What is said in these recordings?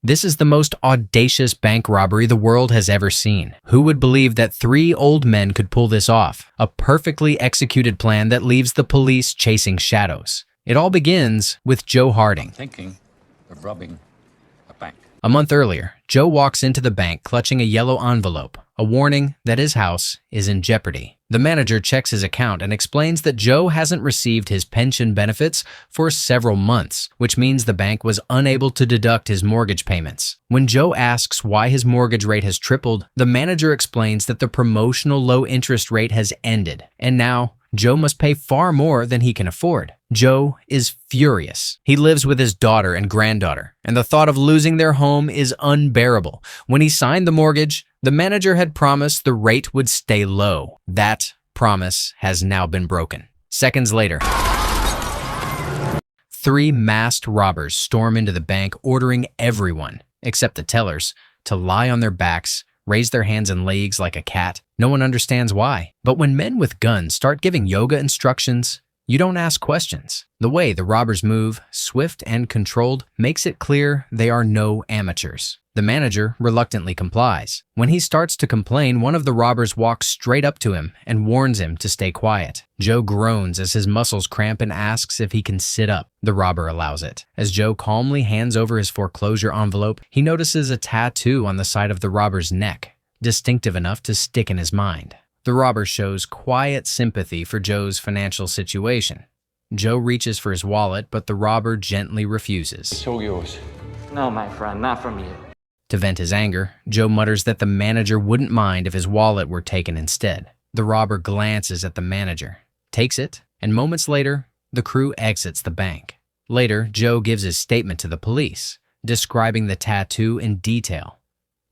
This is the most audacious bank robbery the world has ever seen. Who would believe that three old men could pull this off? A perfectly executed plan that leaves the police chasing shadows. It all begins with Joe Harding. Thinking of robbing a bank. A month earlier, Joe walks into the bank clutching a yellow envelope, a warning that his house is in jeopardy. The manager checks his account and explains that Joe hasn't received his pension benefits for several months, which means the bank was unable to deduct his mortgage payments. When Joe asks why his mortgage rate has tripled, the manager explains that the promotional low interest rate has ended, and now Joe must pay far more than he can afford. Joe is furious. He lives with his daughter and granddaughter, and the thought of losing their home is unbearable. When he signed the mortgage, the manager had promised the rate would stay low. That promise has now been broken. Seconds later, three masked robbers storm into the bank, ordering everyone, except the tellers, to lie on their backs, raise their hands and legs like a cat. No one understands why. But when men with guns start giving yoga instructions, you don't ask questions. The way the robbers move, swift and controlled, makes it clear they are no amateurs. The manager reluctantly complies. When he starts to complain, one of the robbers walks straight up to him and warns him to stay quiet. Joe groans as his muscles cramp and asks if he can sit up. The robber allows it. As Joe calmly hands over his foreclosure envelope, he notices a tattoo on the side of the robber's neck, distinctive enough to stick in his mind. The robber shows quiet sympathy for Joe's financial situation. Joe reaches for his wallet, but the robber gently refuses. It's all yours. No, my friend, not from you. To vent his anger, Joe mutters that the manager wouldn't mind if his wallet were taken instead. The robber glances at the manager, takes it, and moments later, the crew exits the bank. Later, Joe gives his statement to the police, describing the tattoo in detail.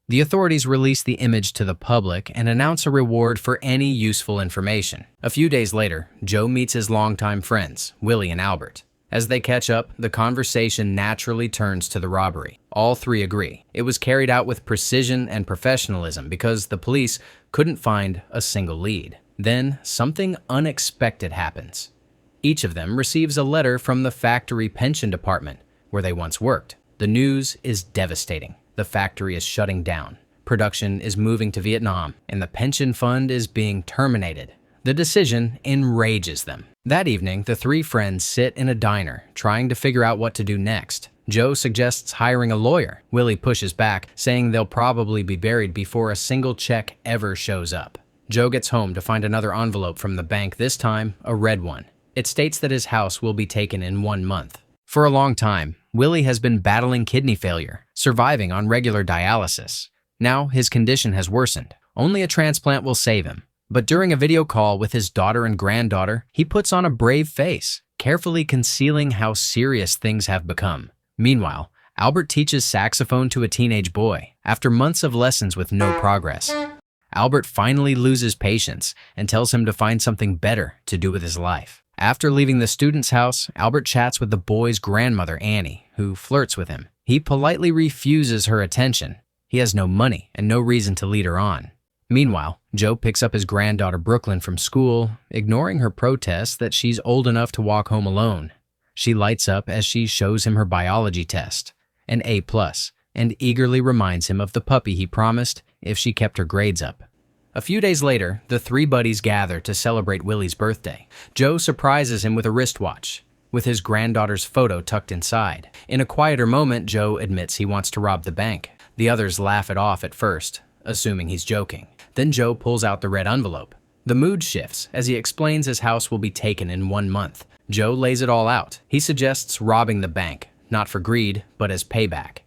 The authorities release the image to the public and announce a reward for any useful information. A few days later, Joe meets his longtime friends, Willie and Albert. As they catch up, the conversation naturally turns to the robbery. All three agree. It was carried out with precision and professionalism because the police couldn't find a single lead. Then, something unexpected happens. Each of them receives a letter from the factory pension department where they once worked. The news is devastating. The factory is shutting down. Production is moving to Vietnam, and the pension fund is being terminated. The decision enrages them. That evening, the three friends sit in a diner, trying to figure out what to do next. Joe suggests hiring a lawyer. Willie pushes back, saying they'll probably be buried before a single check ever shows up. Joe gets home to find another envelope from the bank, this time a red one. It states that his house will be taken in 1 month. For a long time, Willie has been battling kidney failure, surviving on regular dialysis. Now his condition has worsened. Only a transplant will save him. But during a video call with his daughter and granddaughter, he puts on a brave face, carefully concealing how serious things have become. Meanwhile, Albert teaches saxophone to a teenage boy, after months of lessons with no progress. Albert finally loses patience and tells him to find something better to do with his life. After leaving the student's house, Albert chats with the boy's grandmother, Annie, who flirts with him. He politely refuses her attention. He has no money and no reason to lead her on. Meanwhile, Joe picks up his granddaughter Brooklyn from school, ignoring her protests that she's old enough to walk home alone. She lights up as she shows him her biology test, an A+, and eagerly reminds him of the puppy he promised if she kept her grades up. A few days later, the three buddies gather to celebrate Willie's birthday. Joe surprises him with a wristwatch, with his granddaughter's photo tucked inside. In a quieter moment, Joe admits he wants to rob the bank. The others laugh it off at first, assuming he's joking. Then Joe pulls out the red envelope. The mood shifts as he explains his house will be taken in 1 month. Joe lays it all out. He suggests robbing the bank, not for greed, but as payback.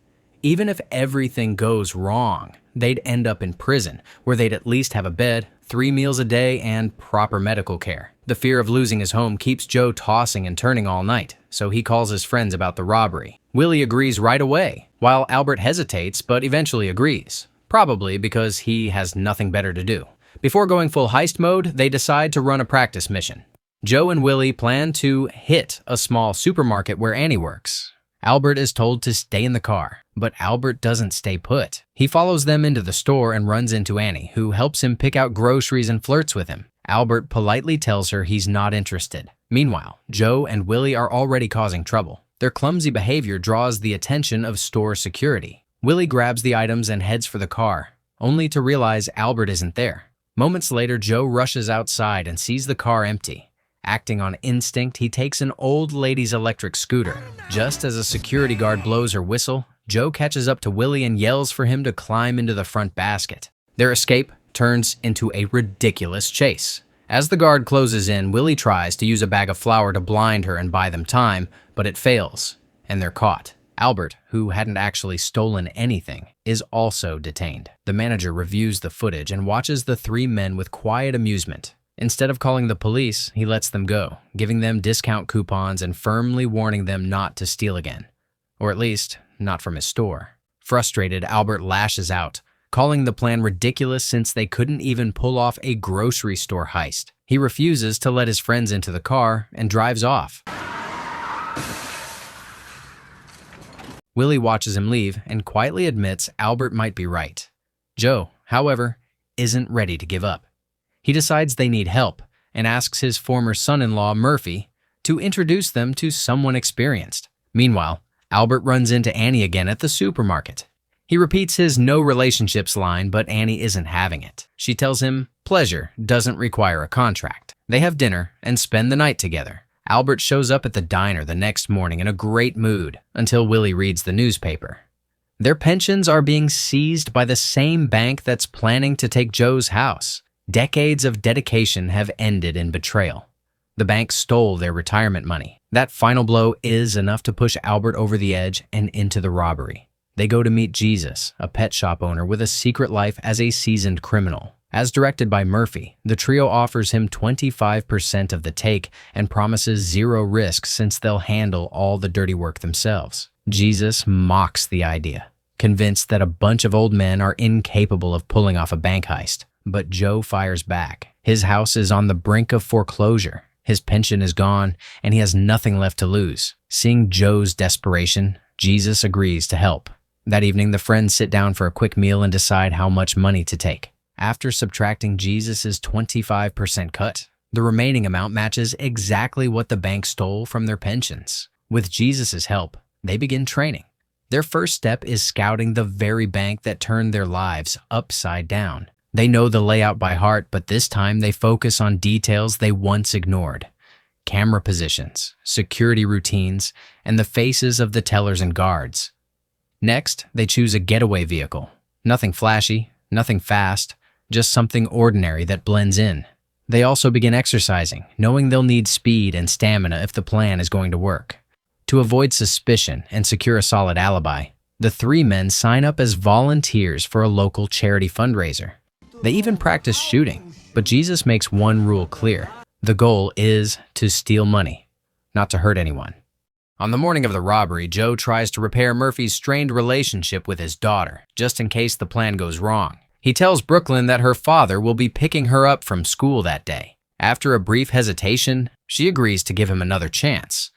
Even if everything goes wrong, they'd end up in prison, where they'd at least have a bed, 3 meals a day, and proper medical care. The fear of losing his home keeps Joe tossing and turning all night, so he calls his friends about the robbery. Willie agrees right away, while Albert hesitates but eventually agrees. Probably because he has nothing better to do. Before going full heist mode, they decide to run a practice mission. Joe and Willie plan to hit a small supermarket where Annie works. Albert is told to stay in the car, but Albert doesn't stay put. He follows them into the store and runs into Annie, who helps him pick out groceries and flirts with him. Albert politely tells her he's not interested. Meanwhile, Joe and Willie are already causing trouble. Their clumsy behavior draws the attention of store security. Willie grabs the items and heads for the car, only to realize Albert isn't there. Moments later, Joe rushes outside and sees the car empty. Acting on instinct, he takes an old lady's electric scooter. Just as a security guard blows her whistle, Joe catches up to Willie and yells for him to climb into the front basket. Their escape turns into a ridiculous chase. As the guard closes in, Willie tries to use a bag of flour to blind her and buy them time, but it fails, and they're caught. Albert, who hadn't actually stolen anything, is also detained. The manager reviews the footage and watches the three men with quiet amusement. Instead of calling the police, he lets them go, giving them discount coupons and firmly warning them not to steal again. Or at least, not from his store. Frustrated, Albert lashes out, calling the plan ridiculous since they couldn't even pull off a grocery store heist. He refuses to let his friends into the car and drives off. Willie watches him leave and quietly admits Albert might be right. Joe, however, isn't ready to give up. He decides they need help and asks his former son-in-law, Murphy, to introduce them to someone experienced. Meanwhile, Albert runs into Annie again at the supermarket. He repeats his no relationships line, but Annie isn't having it. She tells him pleasure doesn't require a contract. They have dinner and spend the night together. Albert shows up at the diner the next morning in a great mood until Willie reads the newspaper. Their pensions are being seized by the same bank that's planning to take Joe's house. Decades of dedication have ended in betrayal. The bank stole their retirement money. That final blow is enough to push Albert over the edge and into the robbery. They go to meet Jesus, a pet shop owner with a secret life as a seasoned criminal. As directed by Murphy, the trio offers him 25% of the take and promises zero risk since they'll handle all the dirty work themselves. Jesus mocks the idea, convinced that a bunch of old men are incapable of pulling off a bank heist. But Joe fires back. His house is on the brink of foreclosure. His pension is gone, and he has nothing left to lose. Seeing Joe's desperation, Jesus agrees to help. That evening, the friends sit down for a quick meal and decide how much money to take. After subtracting Jesus' 25% cut, the remaining amount matches exactly what the bank stole from their pensions. With Jesus' help, they begin training. Their first step is scouting the very bank that turned their lives upside down. They know the layout by heart, but this time they focus on details they once ignored. Camera positions, security routines, and the faces of the tellers and guards. Next, they choose a getaway vehicle. Nothing flashy, nothing fast, just something ordinary that blends in. They also begin exercising, knowing they'll need speed and stamina if the plan is going to work. To avoid suspicion and secure a solid alibi, the three men sign up as volunteers for a local charity fundraiser. They even practice shooting, but Jesus makes one rule clear. The goal is to steal money, not to hurt anyone. On the morning of the robbery, Joe tries to repair Murphy's strained relationship with his daughter, just in case the plan goes wrong. He tells Brooklyn that her father will be picking her up from school that day. After a brief hesitation, she agrees to give him another chance.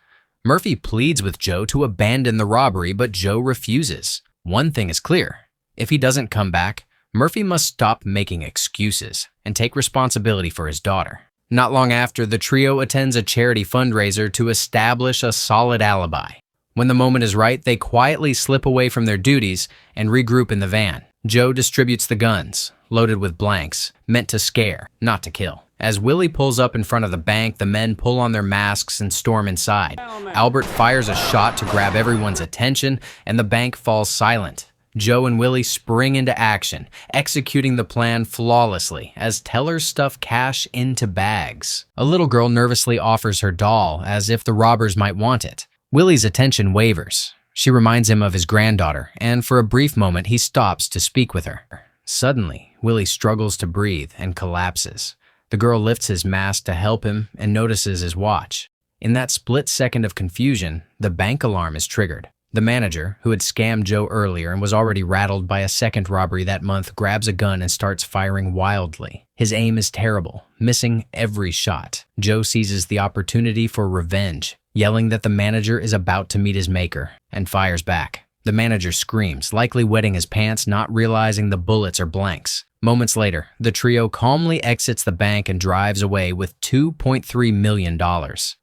Murphy pleads with Joe to abandon the robbery, but Joe refuses. One thing is clear. If he doesn't come back, Murphy must stop making excuses and take responsibility for his daughter. Not long after, the trio attends a charity fundraiser to establish a solid alibi. When the moment is right, they quietly slip away from their duties and regroup in the van. Joe distributes the guns, loaded with blanks, meant to scare, not to kill. As Willie pulls up in front of the bank, the men pull on their masks and storm inside. Albert fires a shot to grab everyone's attention, and the bank falls silent. Joe and Willie spring into action, executing the plan flawlessly as tellers stuff cash into bags. A little girl nervously offers her doll, as if the robbers might want it. Willie's attention wavers. She reminds him of his granddaughter, and for a brief moment he stops to speak with her. Suddenly, Willie struggles to breathe and collapses. The girl lifts his mask to help him and notices his watch. In that split second of confusion, the bank alarm is triggered. The manager, who had scammed Joe earlier and was already rattled by a second robbery that month, grabs a gun and starts firing wildly. His aim is terrible, missing every shot. Joe seizes the opportunity for revenge, yelling that the manager is about to meet his maker, and fires back. The manager screams, likely wetting his pants, not realizing the bullets are blanks. Moments later, the trio calmly exits the bank and drives away with $2.3 million.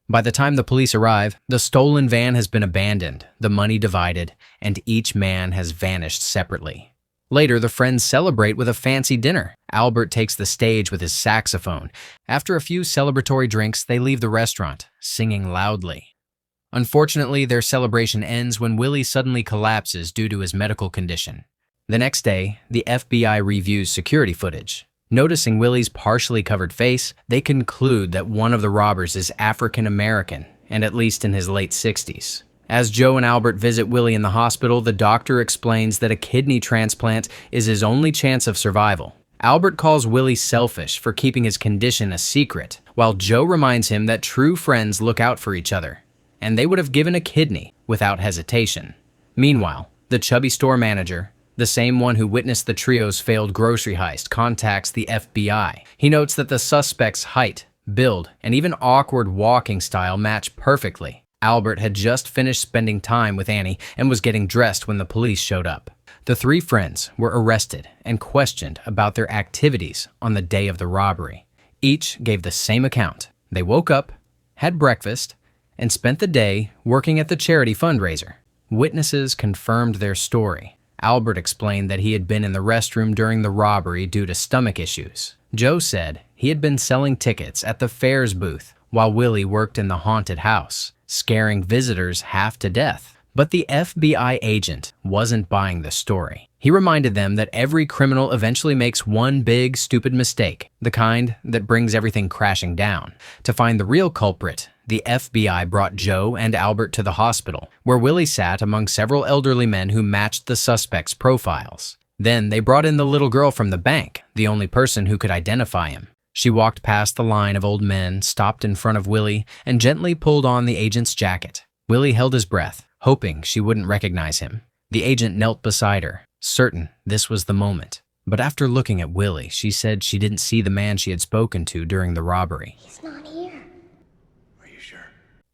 By the time the police arrive, the stolen van has been abandoned, the money divided, and each man has vanished separately. Later, the friends celebrate with a fancy dinner. Albert takes the stage with his saxophone. After a few celebratory drinks, they leave the restaurant, singing loudly. Unfortunately, their celebration ends when Willie suddenly collapses due to his medical condition. The next day, the FBI reviews security footage. Noticing Willie's partially covered face, they conclude that one of the robbers is African American, and at least in his late 60s. As Joe and Albert visit Willie in the hospital, the doctor explains that a kidney transplant is his only chance of survival. Albert calls Willie selfish for keeping his condition a secret, while Joe reminds him that true friends look out for each other, and they would have given a kidney without hesitation. Meanwhile, the chubby store manager, the same one who witnessed the trio's failed grocery heist, contacts the FBI. He notes that the suspect's height, build, and even awkward walking style match perfectly. Albert had just finished spending time with Annie and was getting dressed when the police showed up. The three friends were arrested and questioned about their activities on the day of the robbery. Each gave the same account. They woke up, had breakfast, and spent the day working at the charity fundraiser. Witnesses confirmed their story. Albert explained that he had been in the restroom during the robbery due to stomach issues. Joe said he had been selling tickets at the fairs booth while Willie worked in the haunted house, scaring visitors half to death. But the FBI agent wasn't buying the story. He reminded them that every criminal eventually makes one big, stupid mistake, the kind that brings everything crashing down. To find the real culprit, the FBI brought Joe and Albert to the hospital, where Willie sat among several elderly men who matched the suspects' profiles. Then they brought in the little girl from the bank, the only person who could identify him. She walked past the line of old men, stopped in front of Willie, and gently pulled on the agent's jacket. Willie held his breath, hoping she wouldn't recognize him. The agent knelt beside her, certain this was the moment. But after looking at Willie, she said she didn't see the man she had spoken to during the robbery. He's not here. Are you sure?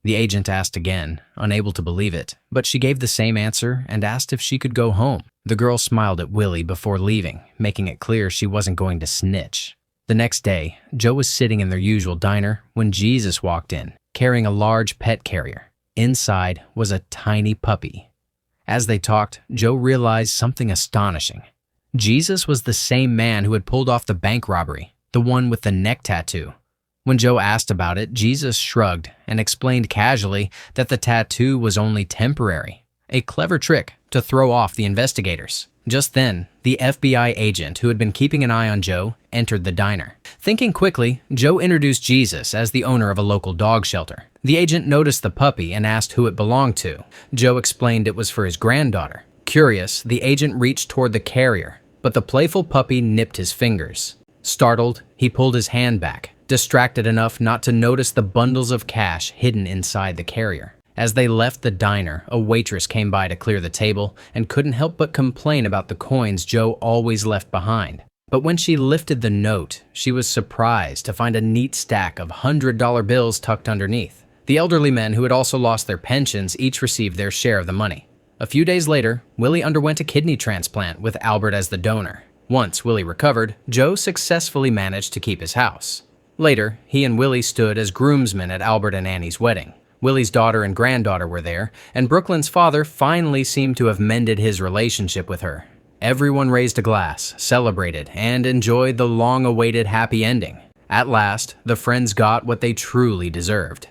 The agent asked again, unable to believe it, but she gave the same answer and asked if she could go home. The girl smiled at Willie before leaving, making it clear she wasn't going to snitch. The next day, Joe was sitting in their usual diner when Jesus walked in, carrying a large pet carrier. Inside was a tiny puppy. As they talked, Joe realized something astonishing. Jesus was the same man who had pulled off the bank robbery, the one with the neck tattoo. When Joe asked about it, Jesus shrugged and explained casually that the tattoo was only temporary, a clever trick to throw off the investigators. Just then, the FBI agent who had been keeping an eye on Joe entered the diner. Thinking quickly, Joe introduced Jesus as the owner of a local dog shelter. The agent noticed the puppy and asked who it belonged to. Joe explained it was for his granddaughter. Curious, the agent reached toward the carrier, but the playful puppy nipped his fingers. Startled, he pulled his hand back, distracted enough not to notice the bundles of cash hidden inside the carrier. As they left the diner, a waitress came by to clear the table and couldn't help but complain about the coins Joe always left behind. But when she lifted the note, she was surprised to find a neat stack of $100 bills tucked underneath. The elderly men who had also lost their pensions each received their share of the money. A few days later, Willie underwent a kidney transplant with Albert as the donor. Once Willie recovered, Joe successfully managed to keep his house. Later, he and Willie stood as groomsmen at Albert and Annie's wedding. Willie's daughter and granddaughter were there, and Brooklyn's father finally seemed to have mended his relationship with her. Everyone raised a glass, celebrated, and enjoyed the long-awaited happy ending. At last, the friends got what they truly deserved.